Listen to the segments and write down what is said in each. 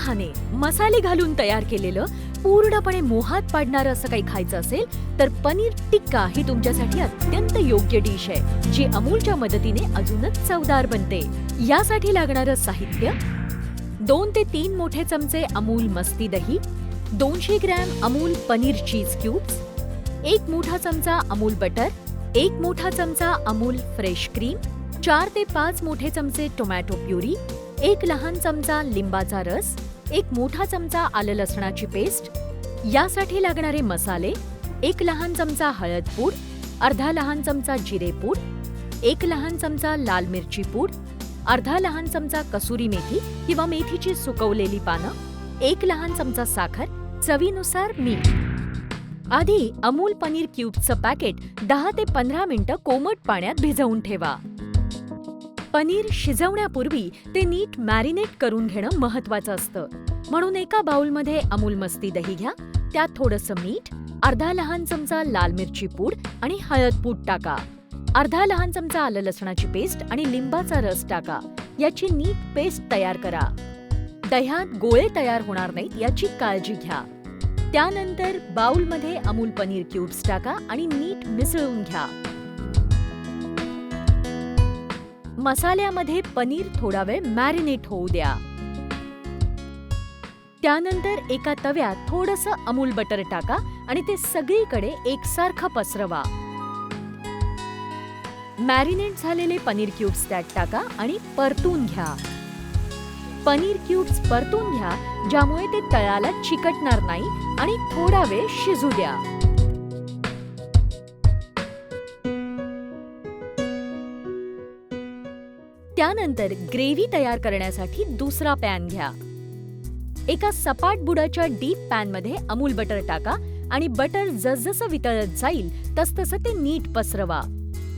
उत्साहाने मसाले घालून तयार केलेलं पूर्णपणे मोहात पाडणारं असं काही खायचं असेल तर पनीर टिक्का ही तुमच्यासाठी अत्यंत योग्य डिश आहे, जी अमूलच्या मदतीने अजूनच चवदार बनते. यासाठी लागणारं साहित्य: 2 ते 3 मोठे चमचे अमूल मस्ती दही, 200 ग्रॅम अमूल पनीर चीज क्यूब्स, 1 मोठा चमचा अमूल बटर, 1 मोठा चमचा अमूल फ्रेश क्रीम, 4 ते 5 मोठे चमचे टोमॅटो प्युरी, 1 लहान चमचा लिंबाचा रस, 1 मोठा चमचा आलं लसणाची पेस्ट. यासाठी लागणारे मसाले: 1 लहान चमचा हळद पूड, अर्धा लहान चमचा जिरे पूड, 1 लहान चमचा लाल मिरची पूड, अर्धा लहान चमचा कसुरी मेथी किंवा मेथीची सुकवलेली पानं, 1 लहान चमचा साखर, चवीनुसार मीठ. आधी अमूल पनीर क्यूब्सचं पॅकेट 10 ते 15 मिनिटं कोमट पाण्यात भिजवून ठेवा. पनीर शिजवण्यापूर्वी ते नीट मॅरिनेट करून घेणं महत्वाचं असतं. म्हणून एका बाउलमध्ये अमूल मस्ती दही घ्या, त्यात थोडंसं मीठ, अर्धा लहान चमचा लाल मिरची पूड आणि हळद पूड टाका, अर्धा लहान चमचा आलं लसणाची पेस्ट आणि लिंबाचा रस टाका. याची नीट पेस्ट तयार करा. दह्यात गोळे तयार होणार नाहीत याची काळजी घ्या. त्यानंतर बाउलमध्ये अमूल पनीर क्यूब्स टाका आणि नीट मिसळून घ्या. मसाल्यामध्ये पनीर थोडा वेळ मॅरिनेट होऊ द्या. त्यानंतर एका तव्यात थोडंसं अमूल बटर टाका आणि ते सगळीकडे एकसारखं पसरवा. मॅरिनेट झालेले पनीर क्यूब्स त्यात टाका आणि परतून घ्या. पनीर क्यूब्स परतून घ्या, ज्यामुळे ते तळाला चिकटणार नाही आणि थोडा वेळ शिजू द्या. त्यानंतर ग्रेव्ही तयार करण्यासाठी दुसरा पॅन घ्या. एका सपाट बुडाच्या डीप पॅनमध्ये अमूल बटर टाका आणि बटर जसजसं वितळत जाईल तसतसं ते नीट पसरवा.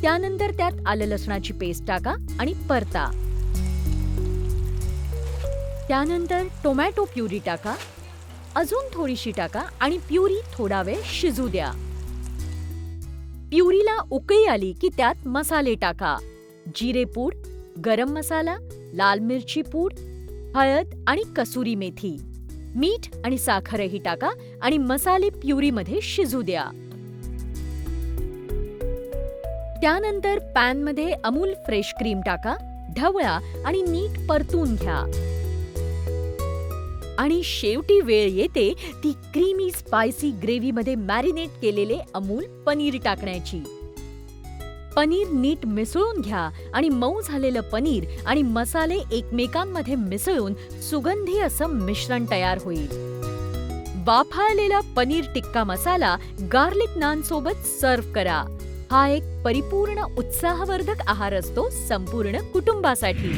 त्यानंतर त्यात आलं लसणाची पेस्ट टाका आणि परता. त्यानंतर टोमॅटो प्युरी टाका, अजून थोडीशी टाका आणि प्युरी थोडा वेळ शिजू द्या. प्युरीला उकळी आली की त्यात मसाले टाका: जिरे पूड, गरम मसाला, लाल मिरची पूड, हळद आणि कसुरी मेथी. मीठ आणि साखरही टाका आणि मसाले प्युरीमध्ये शिजू द्या. त्यानंतर पॅनमध्ये अमूल फ्रेश क्रीम टाका, ढवळा आणि नीट परतून घ्या. आणि शेवटी वेळ येते ती क्रीमी स्पायसी ग्रेव्हीमध्ये मॅरिनेट केलेले अमूल पनीर टाकण्याची. पनीर नीट मिसळून घ्या आणि मऊ झालेलं पनीर आणि मसाले एकमेकांमध्ये मिसळून सुगंधी असं मिश्रण तयार होईल. वाफाळलेला पनीर टिक्का मसाला गार्लिक नान सोबत सर्व्ह करा. हा एक परिपूर्ण उत्साहवर्धक आहार असतो संपूर्ण कुटुंबासाठी.